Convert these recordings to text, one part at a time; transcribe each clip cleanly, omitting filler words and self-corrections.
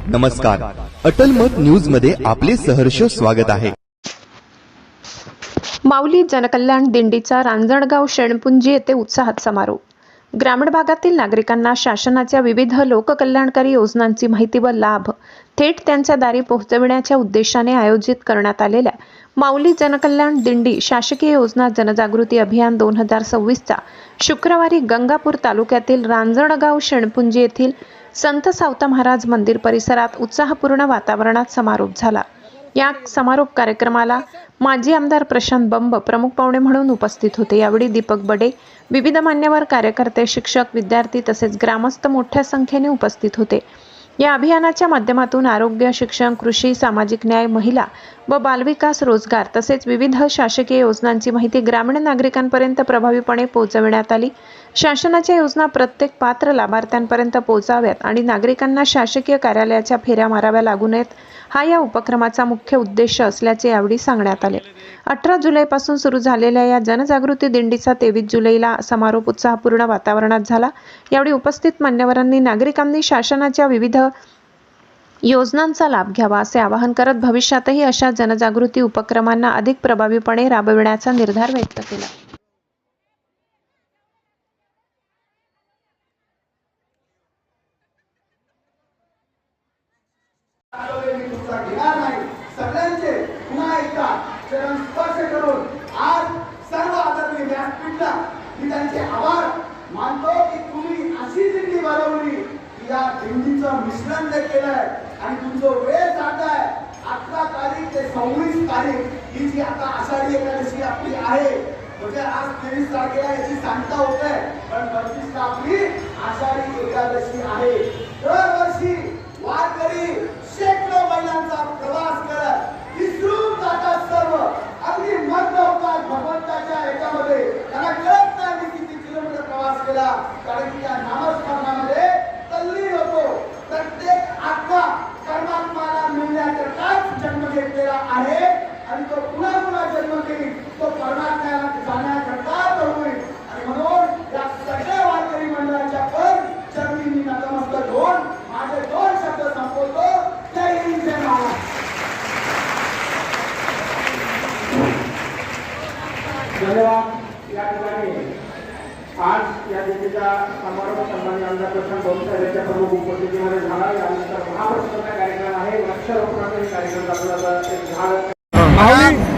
नमस्कार, अटल मत न्यूज मध्ये आपले सहर्ष स्वागत आहे। माऊली जनकल्याण दिंडीचा रांजणगाव शेणपुंजी येथे उत्साहात समारोप। ग्रामीण भागातील नागरिकांना शासनाच्या विविध लोककल्याणकारी योजनांची माहिती व लाभ थेट त्यांच्या दारी पोहोचविण्याच्या उद्देशाने आयोजित करण्यात आलेल्या माऊली जनकल्याण दिंडी शासकीय योजना जनजागृती अभियान 2026चा शुक्रवारी गंगापूर तालुक्यातील रांजणगाव शेणपुंजी येथील संत सावता महाराज मंदिर परिसरात उत्साहपूर्ण वातावरणात समारोप झाला। या समारोप कार्यक्रमाला माजी आमदार प्रशांत बंब प्रमुख पाहुणे म्हणून उपस्थित होते। यावेळी दीपक बडे, विविध मान्यवर कार्यकर्ते, शिक्षक, विद्यार्थी तसेच ग्रामस्थ मोठ्या संख्येने उपस्थित होते। या अभियानाच्या माध्यमातून आरोग्य, शिक्षण, कृषी, सामाजिक न्याय, महिला व बालविकास, रोजगार तसेच विविध शासकीय योजनांची माहिती ग्रामीण नागरिकांपर्यंत प्रभावीपणे पोहोचविण्यात आली। शासनाच्या योजना प्रत्येक पात्र लाभार्थ्यांपर्यंत पोहोचाव्यात आणि नागरिकांना शासकीय कार्यालयाच्या फेऱ्या माराव्या लागू नयेत, हा या उपक्रमाचा मुख्य उद्देश असल्याचे यावेळी सांगण्यात आले। 18 जुलैपासून सुरू झालेल्या या जनजागृती दिंडीचा 23 जुलैला समारोप उत्साहपूर्ण वातावरणात झाला। यावेळी उपस्थित मान्यवरांनी नागरिकांनी शासनाच्या विविध योजनांचा लाभ घ्यावा असे आवाहन करत भविष्यातही अशा जनजागृती उपक्रमांना अधिक प्रभावीपणे राबविण्याचा निर्धार व्यक्त केला। सगळ्यांचे पुन्हा एकदा चरण स्पर्श करून आज सर्व आदरणीय व्यासपीठला मी त्यांचे आभार मानतो की तुम्ही अशी दिंडी बनवली की या दिंडीचं मिश्रण जे केलंय आणि तुमचं वेळ जाताय 18 तारीख ते 26 तारीख ही जी आता आषाढी एकादशी आपली आहे, म्हणजे आज 23 तारखेला याची सांगता होत आहे, पण 25 ला आपली आषाढी एकादशी आहे। दरवर्षी वारकरी शेकडो महिलांचा प्रवास करत विसरून जातात सर्व, अगदी मग्न होतात भगवंताच्या याच्यामध्ये, त्यांना कळत नाही मी किती किलोमीटर प्रवास केला, कारण की त्या नामस्मरणामध्ये तल्लीन होतो। प्रत्येक आत्मा परमात्माला मिळण्याकरताच जन्म घेतलेला आहे आणि तो पुन्हा पुन्हा जन्म घेईल, तो परमात्म्याला जाण्याकरताच होईल। आणि म्हणून या सगळ्या वारकरी मंडळाच्या पण चरणी मी नतमस्तक होऊन माझे 2 शब्द संपवतो। जय हिंद, जय महाराष्ट्र। धन्यवाद। या ठिकाणी आज या दिंडीचा समारोप सन्माननीय आमदार प्रशांत बंब यांच्या प्रमुख उपस्थितीमध्ये झाला। यानंतर महाप्रसादाचा कार्यक्रम आहे, वृक्षारोपणाचा कार्यक्रम आपल्याला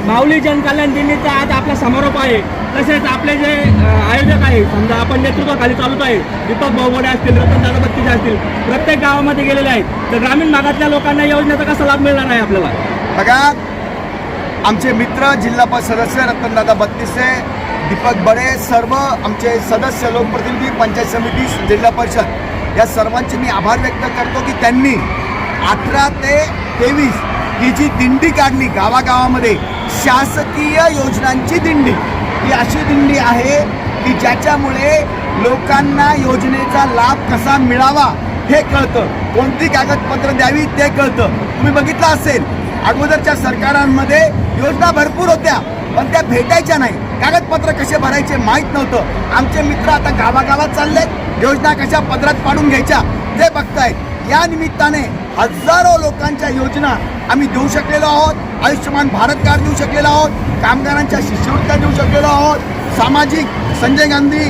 माऊली जनकल्याण दिंडीचा आज आपला समारोप आहे। तसेच आपले जे आयोजक आहे, समजा आपण नेतृत्वाखाली चालवत आहे, दीपक बडे असतील, रतनदादा बत्तीस असतील, प्रत्येक गावामध्ये गेलेले आहेत। तर ग्रामीण भागातल्या लोकांना योजनेचा कसा लाभ मिळणार आहे आपल्याला? बघा, आमचे मित्र जिल्हा परिषद सदस्य रतनदादा बत्तीसे, दीपक बडे, सर्व आमचे सदस्य, लोकप्रतिनिधी, पंचायत समिती, जिल्हा परिषद या सर्वांचे मी आभार व्यक्त करतो की त्यांनी 18 ते 23 ही जी दिंडी काढली गावागावामध्ये, शासकीय योजनांची दिंडी, ही अशी दिंडी आहे की ज्याच्यामुळे लोकांना योजनेचा लाभ कसा मिळावा हे कळतं, कोणती कागदपत्र द्यावी ते कळतं। तुम्ही बघितलं असेल अगोदरच्या सरकारांमध्ये योजना भरपूर होत्या पण त्या भेटायच्या नाही, कागदपत्र कसे भरायचे माहीत नव्हतं। आमचे मित्र आता गावागावात चाललेत, योजना कशा पदरात पाडून घ्यायच्या ते बघतायत। या निमित्ताने हजारो लोकांच्या योजना आम्ही देऊ शकलेलो आहोत। आयुष्यमान भारत कार्ड देऊ शकलेलो आहोत, कामगारांच्या शिष्यवृत्त्या देऊ शकलेलो आहोत, सामाजिक संजय गांधी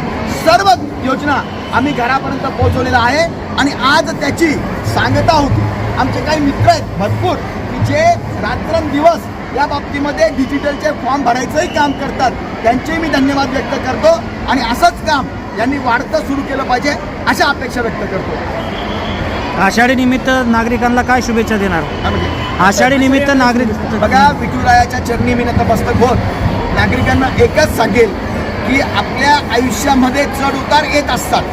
सर्व योजना आम्ही घरापर्यंत पोहोचवलेला आहे। आणि आज त्याची सांगता होती। आमचे काही मित्र आहेत भरपूर की जे रात्रंदिवस या बाबतीमध्ये डिजिटलचे फॉर्म भरायचंही काम करतात, त्यांचेही मी धन्यवाद व्यक्त करतो आणि असंच काम यांनी वाढतं सुरू केलं पाहिजे अशा अपेक्षा व्यक्त करतो। आषाढी निमित्त नागरिकांना काय शुभेच्छा देणार? आषाढी निमित्त नागरिक बघा, विठुरायाच्या चरणी मी नतमस्तक होत नागरिकांना एकच सांगेल की आपल्या आयुष्यामध्ये चढ उतार येत असतात।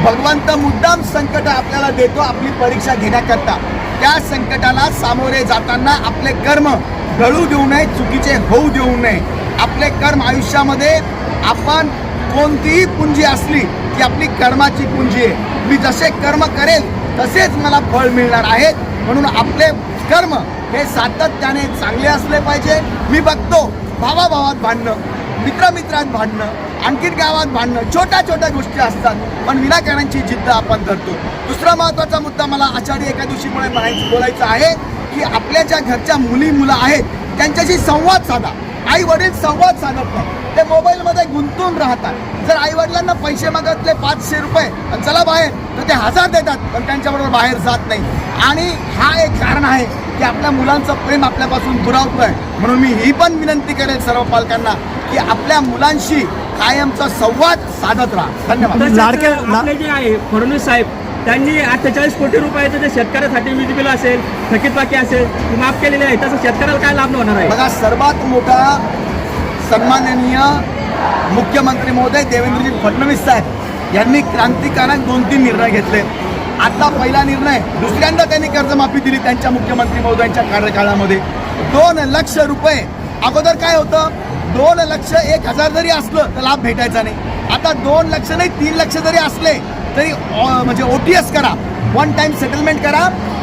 भगवंत मुद्दाम संकट आपल्याला देतो आपली परीक्षा घेण्याकरता। त्या संकटाला सामोरे जाताना आपले कर्म ढळू देऊ नये, चुकीचे होऊ देऊ नये। आपले कर्म आयुष्यामध्ये आपण कोणतीही पुंजी असली ती आपली कर्माची पुंजी आहे। मी जसे कर्म करेल तसेच मला फळ मिळणार आहेत, म्हणून आपले कर्म हे सातत्याने चांगले असले पाहिजे। मी बघतो भावाभावात भांडणं, मित्रामित्रात भांडणं, आणखीन गावात भांडणं, छोट्या छोट्या गोष्टी असतात, पण विनाकारांची जिद्द आपण धरतो. दुसरा महत्त्वाचा मुद्दा मला आषाढी एकादशीमुळे बोलायचं आहे की आपल्या ज्या घरच्या मुलं आहेत त्यांच्याशी संवाद साधा. आई वडील संवाद साधत नाही, ते मोबाईलमध्ये गुंतून राहतात. जर आई वडिलांना पैसे मागितले 500 रुपये आणि चला बाहेर, तर ते 1000 देतात, पण त्यांच्याबरोबर बाहेर जात नाही. आणि हा एक कारण आहे की आपल्या मुलांचं प्रेम आपल्यापासून दुरावतोय. म्हणून मी ही पण विनंती करेल सर्व पालकांना की आपल्या मुलांशी कायमचा संवाद साधत राहा. धन्यवाद. आपले जे आहे फडणवीस साहेब, त्यांनी 48 कोटी रुपयाचं जे शेतकऱ्यासाठी वीज बिल असेल, थकीत बाकी असेल, माफ केलेले आहे. तसं शेतकऱ्याला काय लाभ होणार आहे? बघा, सर्वात मोठा सन्माननीय मुख्यमंत्री महोदय देवेंद्रजी फडणवीस साहेब यांनी क्रांतिकारक 2-3 निर्णय घेतले. आता पहिला निर्णय, दुसऱ्यांदा त्यांनी कर्जमाफी दिली त्यांच्या मुख्यमंत्री महोदयांच्या कार्यकाळामध्ये. 2 लाख रुपये. अगोदर काय होतं, 2 लाख 1,000 जरी असलं तर लाभ भेटायचा नाही. आता 2 लाख नाही 3 लाख जरी असले तरी म्हणजे OTS करा, वन टाइम सेटलमेंट करा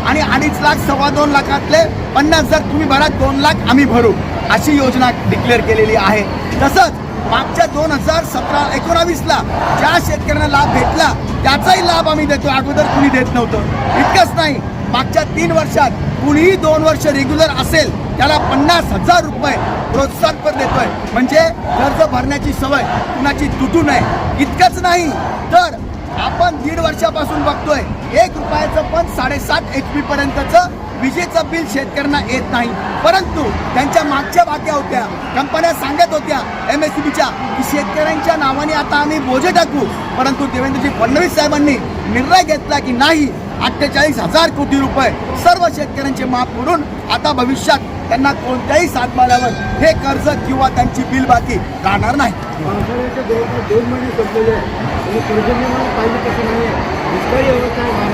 आणि 2.5 लाख 2.25 लाखातले 50,000 तुम्ही भरा, 2 लाख आम्ही भरू, अशी योजना डिक्लेअर केलेली आहे. तसंच मागच्या 2017-19ला ज्या शेतकऱ्यांना लाभ भेटला त्याचाही लाभ आम्ही देतो, अगोदर कुणी देत नव्हतं. इतकंच नाही, मागच्या 3 वर्षात कुणीही 2 वर्ष रेग्युलर असेल त्याला 50,000 रुपये प्रोत्साहनपर देतोय. म्हणजे कर्ज भरण्याची सवय कुणाची तुटू नये. इतकंच नाही तर आपण 1.5 वर्षापासून बघतोय 1 रुपयाचं पण 7.5 HP पर्यंतचं विजेचं बिल शेतकऱ्यांना येत नाही. परंतु त्यांच्या मागच्या बाक्या होत्या, कंपन्या सांगत होत्या MSEBच्या की शेतकऱ्यांच्या नावाने आता आम्ही बोजे टाकू. परंतु देवेंद्रजी फडणवीस साहेबांनी निर्णय घेतला की नाही, 48,000 कोटी रुपये सर्व शेतकऱ्यांचे माफ करून आता भविष्यात त्यांना कोणत्याही सातबाऱ्यावर हे कर्ज किंवा त्यांची बिल बाकी राहणार नाही.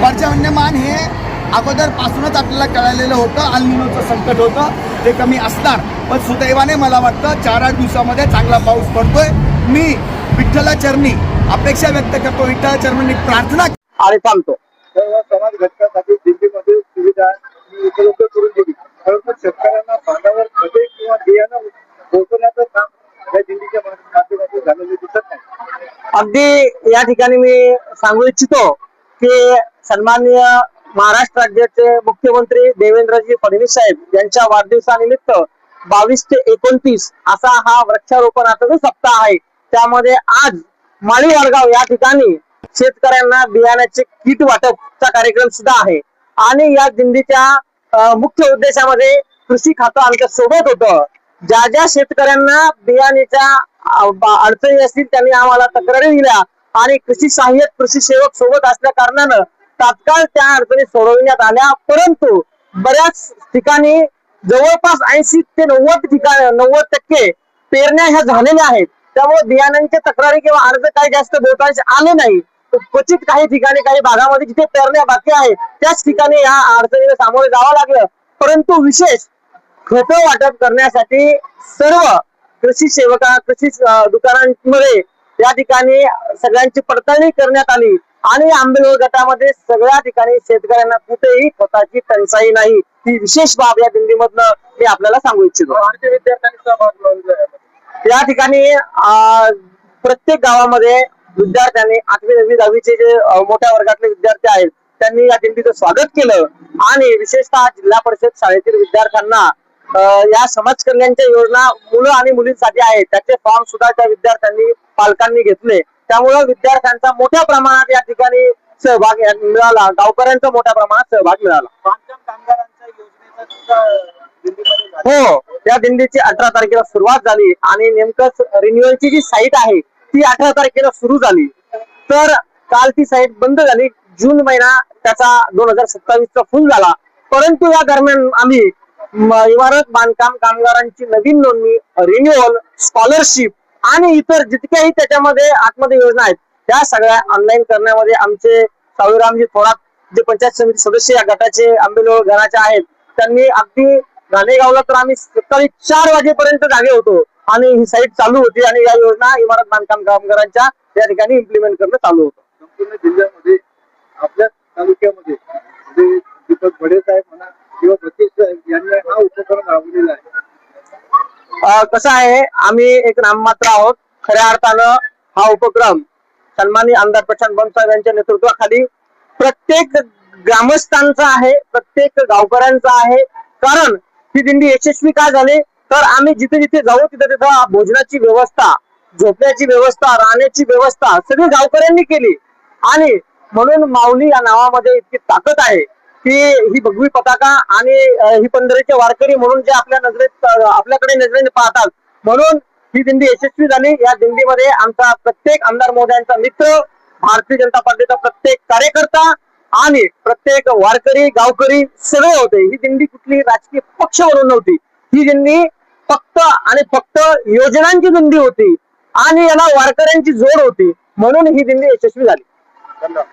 पर्जन्यमान हे अगोदरपासूनच आपल्याला कळालेलं होतं. अल्निनोचं संकट होतं, ते कमी असणार, पण सुदैवाने मला वाटतं 4-8 दिवसामध्ये चांगला पाऊस पडतोय. मी विठ्ठलाचरणी अपेक्षा व्यक्त करतो, विठ्ठलाचरणी प्रार्थना आणि थांबतो. समाज घटकासाठी दिल्लीमध्ये सुविधा उपलब्ध करून दिली, परंतु शेतकऱ्यांना बांधावर खते किंवा बियाणं पोहोचवण्याचं काम या दिल्लीच्या माध्यमातून झालेलं दिसत नाही. अगदी या ठिकाणी मी सांगू इच्छितो की सन्माननीय महाराष्ट्र राज्याचे मुख्यमंत्री देवेंद्रजी फडणवीस साहेब यांच्या वाढदिवसानिमित्त 22 ते 29 असा हा वृक्षारोपणाचा जो सप्ताह आहे, त्यामध्ये आज माळी वडगाव या ठिकाणी शेतकऱ्यांना बियाण्याचे किट वाटपचा कार्यक्रम सुद्धा आहे. आणि या दिंडीच्या मुख्य उद्देशामध्ये कृषी खातं आमच्या सोबत होतं. ज्या ज्या शेतकऱ्यांना बियाण्याच्या अडचणी असतील त्यांनी आम्हाला तक्रारी दिल्या आणि कृषी सहाय्यक कृषी सेवक सोबत असल्या कारणानं तात्काळ त्या अडचणी सोडविण्यात आल्या. परंतु बऱ्याच ठिकाणी जवळपास 80 ते 90% पेरण्या ह्या झालेल्या आहेत. त्यामुळे बियाण्यांच्या तक्रारी किंवा अर्ज काही जास्त बहुतांश आले नाही. क्वचित काही ठिकाणी, काही भागामध्ये जिथे पेरण्या बाकी आहेत त्याच ठिकाणी या अडचणीला सामोरे जावं लागलं. परंतु विशेष खतं वाटप करण्यासाठी सर्व कृषी सेवका, कृषी दुकानांमध्ये या ठिकाणी सगळ्यांची पडताळणी करण्यात आली आणि आंबेगाव गटामध्ये सगळ्या ठिकाणी शेतकऱ्यांना कुठेही खताची टंचाई नाही. ही विशेष बाब या दिंडीमधनं मी आपल्याला सांगू इच्छितो. विद्यार्थ्यांनी सहभाग नोंदवला. या ठिकाणी प्रत्येक गावामध्ये विद्यार्थ्यांनी 8वी 9वी 10वीचे जे मोठ्या वर्गातले विद्यार्थी आहेत त्यांनी या दिंडीचं स्वागत केलं आणि विशेषतः जिल्हा परिषद शाळेतील विद्यार्थ्यांना या समाज कल्याणच्या योजना मुलं आणि मुलींसाठी आहेत त्याचे फॉर्म सुद्धा त्या विद्यार्थ्यांनी पालकांनी घेतले. त्यामुळे विद्यार्थ्यांचा मोठ्या प्रमाणात या ठिकाणी सहभाग मिळाला, गावकऱ्यांचा मोठ्या प्रमाणात सहभाग मिळाला. बांधकाम कामगारांच्या योजनेचा सुद्धा दिल्लीमध्ये हो, या दिंडीची 18 तारखेला सुरुवात झाली आणि नेमकंच रिन्युअलची जी साईट आहे ती 18 तारखेला सुरू झाली. तर काल ती साईट बंद झाली. जून महिना त्याचा 2027चा फुल झाला. परंतु या दरम्यान आम्ही इमारत बांधकाम कामगारांची नवीन नोंदणी, रिन्युअल, स्कॉलरशिप आणि इतर जितक्याही त्याच्यामध्ये आतमध्ये योजना आहेत त्या सगळ्या ऑनलाईन करण्यामध्ये आमचे सावळीरामजी थोरात जे पंचायत समिती सदस्य या गटाचे आंबेलोळ घराचे आहेत त्यांनी अगदी घाणेगावला तर आम्ही सकाळी 4 वाजेपर्यंत जागे होतो आणि ही साईट चालू होती आणि या योजना इमारत बांधकाम कामगारांच्या या ठिकाणी इम्प्लिमेंट करणं चालू होतं. संपूर्ण जिल्ह्यामध्ये आपल्या तालुक्यामध्ये दीपक बडे साहेब म्हणा किंवा प्रतीक साहेब यांनी हा उपक्रम राबवलेला आहे. कसं आहे, आम्ही एक नाममात्र आहोत. खऱ्या अर्थानं हा उपक्रम सन्माननीय आमदार प्रशांत बंब साहेब यांच्या नेतृत्वाखाली प्रत्येक ग्रामस्थांचा आहे, प्रत्येक गावकऱ्यांचा आहे. कारण ही दिंडी यशस्वी का झाली तर आम्ही जिथे जिथे जाऊ तिथे तिथं भोजनाची व्यवस्था, झोपण्याची व्यवस्था, राहण्याची व्यवस्था सगळी गावकऱ्यांनी केली. आणि म्हणून माऊली या नावामध्ये इतकी ताकद आहे की ही भगवी पताका आणि ही पंढरीचे वारकरी म्हणून जे आपल्याकडे नजरेने पाहतात, म्हणून ही दिंडी यशस्वी झाली. या दिंडीमध्ये आमचा प्रत्येक आमदार महोदयांचा मित्र, भारतीय जनता पार्टीचा प्रत्येक कार्यकर्ता आणि प्रत्येक वारकरी, गावकरी सगळे होते. ही दिंडी कुठली राजकीय पक्ष म्हणून नव्हती. ही दिंडी फक्त आणि फक्त योजनांची दिंडी होती आणि याला वारकऱ्यांची जोड होती. म्हणून ही दिंडी यशस्वी झाली. धन्यवाद.